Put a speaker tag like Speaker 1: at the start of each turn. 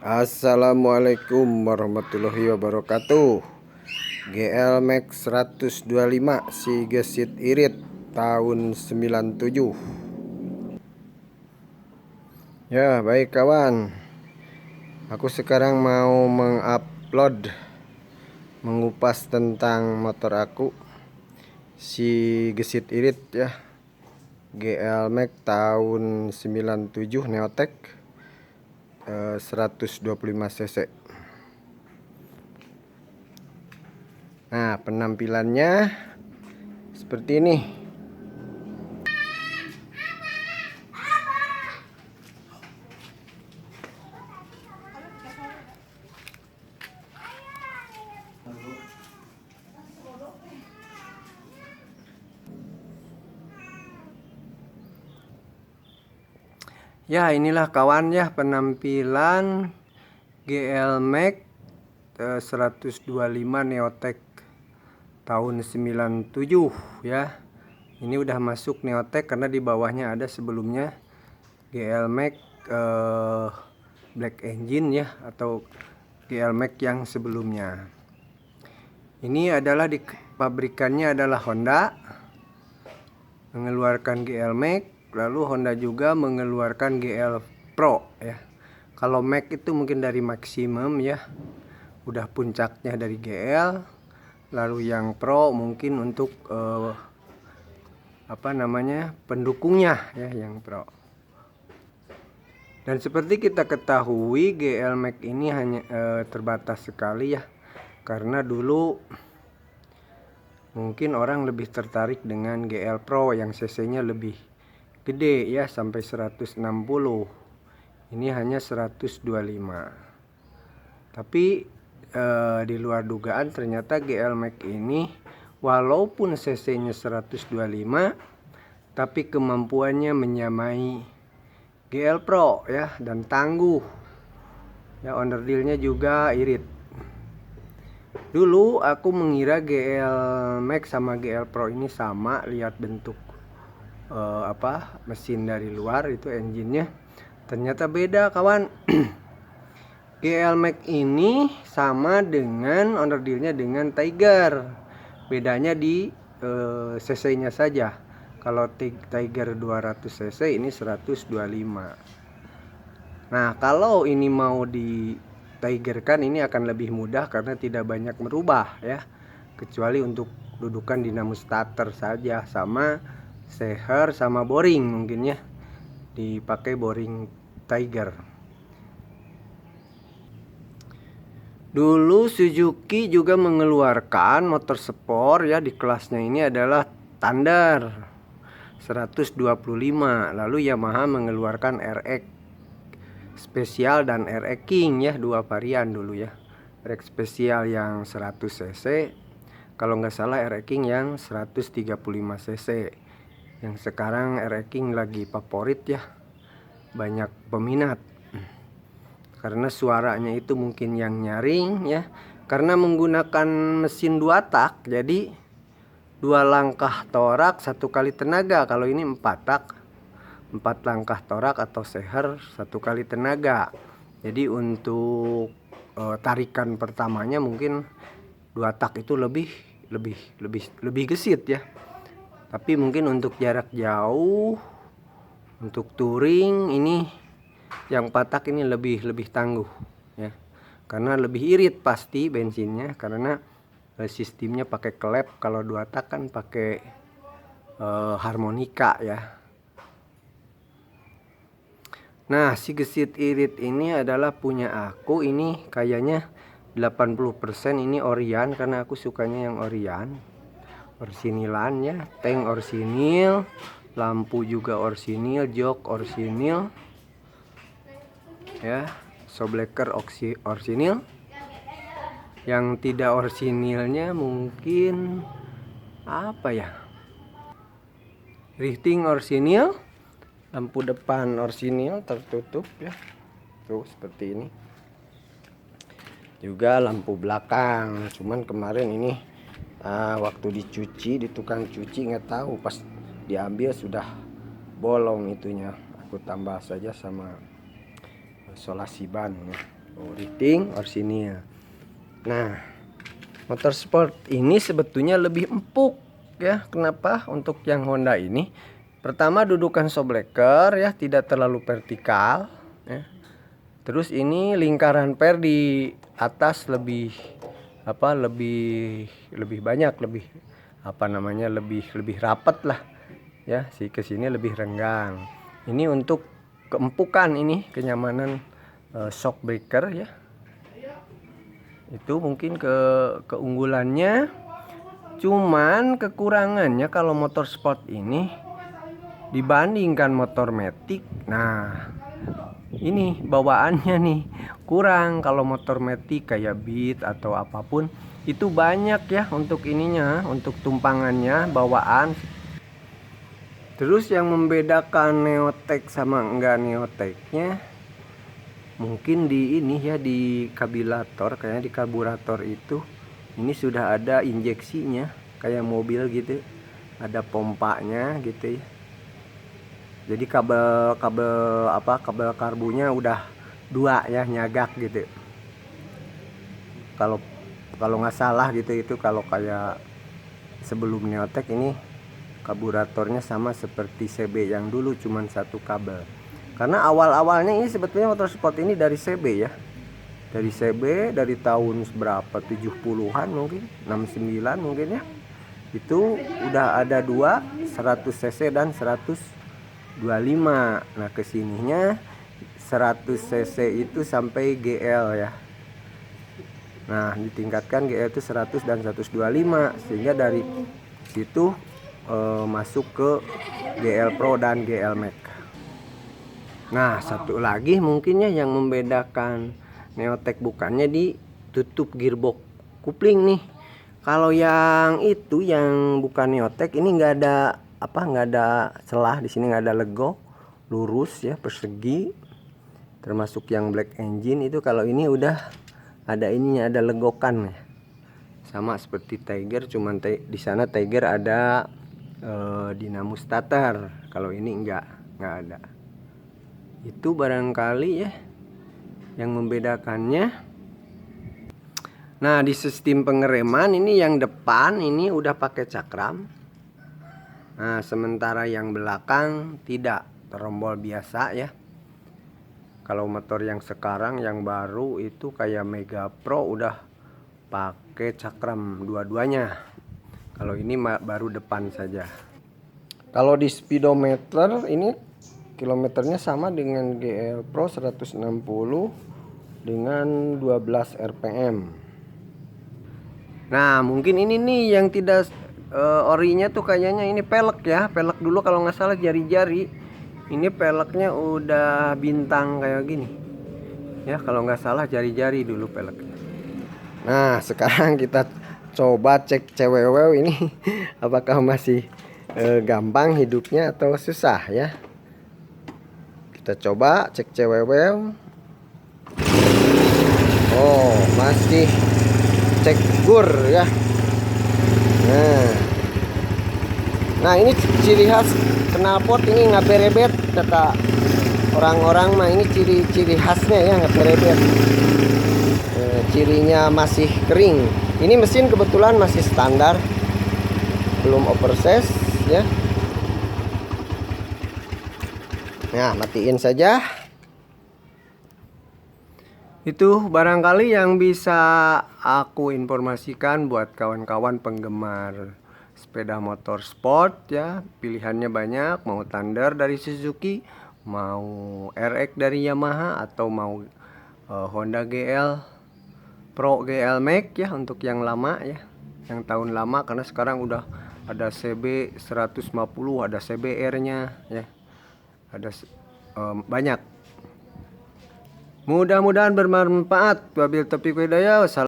Speaker 1: Assalamualaikum warahmatullahi wabarakatuh. GL Max 125 si gesit irit tahun 97. Ya, baik kawan. Aku sekarang mau mengupas tentang motor aku si gesit irit ya. GL Max tahun 97 Neotech 125 cc. Nah, penampilannya seperti ini. Ya, inilah kawan ya penampilan GL Max 125 Neotech tahun 97 ya. Ini udah masuk Neotech karena di bawahnya ada sebelumnya GL Max Black Engine ya, atau GL Max yang sebelumnya. Ini adalah di pabrikannya adalah Honda mengeluarkan GL Max. Lalu Honda juga mengeluarkan GL Pro ya. Kalau Max itu mungkin dari Maximum ya, udah puncaknya dari GL. Lalu yang Pro mungkin untuk pendukungnya ya, yang Pro. Dan seperti kita ketahui GL Max ini hanya terbatas sekali ya, karena dulu mungkin orang lebih tertarik dengan GL Pro yang cc-nya lebih gede ya, sampai 160. Ini hanya 125. Tapi di luar dugaan ternyata GL Max ini walaupun cc-nya 125 tapi kemampuannya menyamai GL Pro ya, dan tangguh ya. Onderdilnya juga irit. Dulu aku mengira GL Max sama GL Pro ini sama, lihat bentuk mesin dari luar itu engine-nya. Ternyata beda kawan. GL Max ini sama dengan onderdilnya dengan Tiger. Bedanya di cc-nya saja. Kalau Tiger 200 cc, ini 125. Nah, kalau ini mau di Tiger kan ini akan lebih mudah karena tidak banyak merubah ya, kecuali untuk dudukan dinamo starter saja, sama seher sama boring mungkin ya, dipakai boring Tiger. Dulu Suzuki juga mengeluarkan motor sport ya, di kelasnya ini adalah Thunder 125. Lalu Yamaha mengeluarkan RX Spesial dan RX King ya, dua varian dulu ya. RX Spesial yang 100 cc, kalau nggak salah RX King yang 135 cc. Yang sekarang RX King lagi favorit ya, banyak peminat karena suaranya itu mungkin yang nyaring ya, karena menggunakan mesin 2 tak, jadi 2 langkah torak 1 kali tenaga. Kalau ini 4 tak, 4 langkah torak atau seher 1 kali tenaga. Jadi untuk tarikan pertamanya mungkin 2 tak itu lebih gesit ya. Tapi mungkin untuk jarak jauh, untuk touring, ini yang 4 tak ini lebih tangguh ya, karena lebih irit pasti bensinnya, karena sistemnya pakai klep. Kalau 2 tak kan pakai harmonika ya. Nah, si gesit irit ini adalah punya aku. Ini kayaknya 80% ini Orian, karena aku sukanya yang Orian. Orsinilan ya, tank orsinil, lampu juga orsinil, jok orsinil ya, shockbreaker orsinil. Yang tidak orsinilnya mungkin apa ya, drifting orsinil, lampu depan orsinil tertutup ya, tuh seperti ini. Juga lampu belakang, cuman kemarin ini waktu dicuci di tukang cuci, nggak tahu pas diambil sudah bolong itunya. Aku tambah saja sama solasi ban ya. rating Orsinia. Nah, motor sport ini sebetulnya lebih empuk ya. Kenapa? Untuk yang Honda ini, pertama dudukan shockbreaker ya, tidak terlalu vertikal ya. Terus ini lingkaran per di atas lebih lebih banyak, lebih rapat lah ya. Si kesini lebih renggang. Ini untuk keempukan, ini kenyamanan shockbreaker ya. Itu mungkin keunggulannya. Cuman kekurangannya kalau motor sport ini dibandingkan motor matic, nah ini bawaannya nih kurang. Kalau motor matic kayak Beat atau apapun itu banyak ya untuk ininya, untuk tumpangannya, bawaan. Terus yang membedakan Neotech sama enggak Neotechnya mungkin di ini ya, di karburator. Kayaknya di karburator itu ini sudah ada injeksinya kayak mobil gitu, ada pompanya gitu ya. Jadi kabel karbunya udah 2 ya, nyagak gitu. Kalau nggak salah gitu, itu kalau kayak sebelum Neotech ini karburatornya sama seperti CB yang dulu, cuman 1 kabel. Karena awal-awalnya ini sebetulnya motor sport ini dari CB ya. Dari CB dari tahun berapa, 70-an mungkin, 69 mungkin ya. Itu udah ada 2 100 cc dan 125. Nah kesininya 100 cc itu sampai GL ya. Nah ditingkatkan GL itu 100 dan 125, sehingga dari situ masuk ke GL Pro dan GL Max. Nah satu lagi mungkinnya yang membedakan Neotech bukannya di tutup gearbox kupling nih. Kalau yang itu yang bukan Neotech ini nggak ada celah di sini, nggak ada legok, lurus ya, persegi. Termasuk yang Black Engine itu, kalau ini udah ada ininya, ada legokan ya. Sama seperti Tiger, cuman di sana Tiger ada dinamo starter. Kalau ini nggak ada. Itu barangkali ya yang membedakannya. Nah di sistem pengereman ini yang depan ini udah pakai cakram. Nah sementara yang belakang tidak, terombol biasa ya. Kalau motor yang sekarang yang baru itu kayak Mega Pro udah pakai cakram dua-duanya. Kalau ini baru depan saja. Kalau di speedometer ini kilometernya sama dengan GL Pro 160 dengan 12 rpm. Nah mungkin ini nih yang tidak orinya tuh kayaknya ini pelek ya. Pelek dulu kalau nggak salah jari-jari. Ini peleknya udah bintang kayak gini ya, kalau nggak salah jari-jari dulu peleknya. Nah sekarang kita coba cek CWW ini apakah masih gampang hidupnya atau susah ya. Kita coba cek CWW. Oh masih cek gur ya. Nah ini ciri khas knalpot ini nggak berebet, kata orang-orang mah. Ini ciri khasnya ya, nggak berebet. Cirinya masih kering. Ini mesin kebetulan masih standar, belum oversize ya. Nah matiin saja. Itu barangkali yang bisa aku informasikan buat kawan-kawan penggemar sepeda motor sport ya. Pilihannya banyak, mau Thunder dari Suzuki, mau RX dari Yamaha, atau mau Honda GL Pro, GL Max ya untuk yang lama ya, yang tahun lama. Karena sekarang udah ada CB 150, ada CBR nya ya, ada banyak. Mudah-mudahan bermanfaat. Wabil taufiq wal hidayah.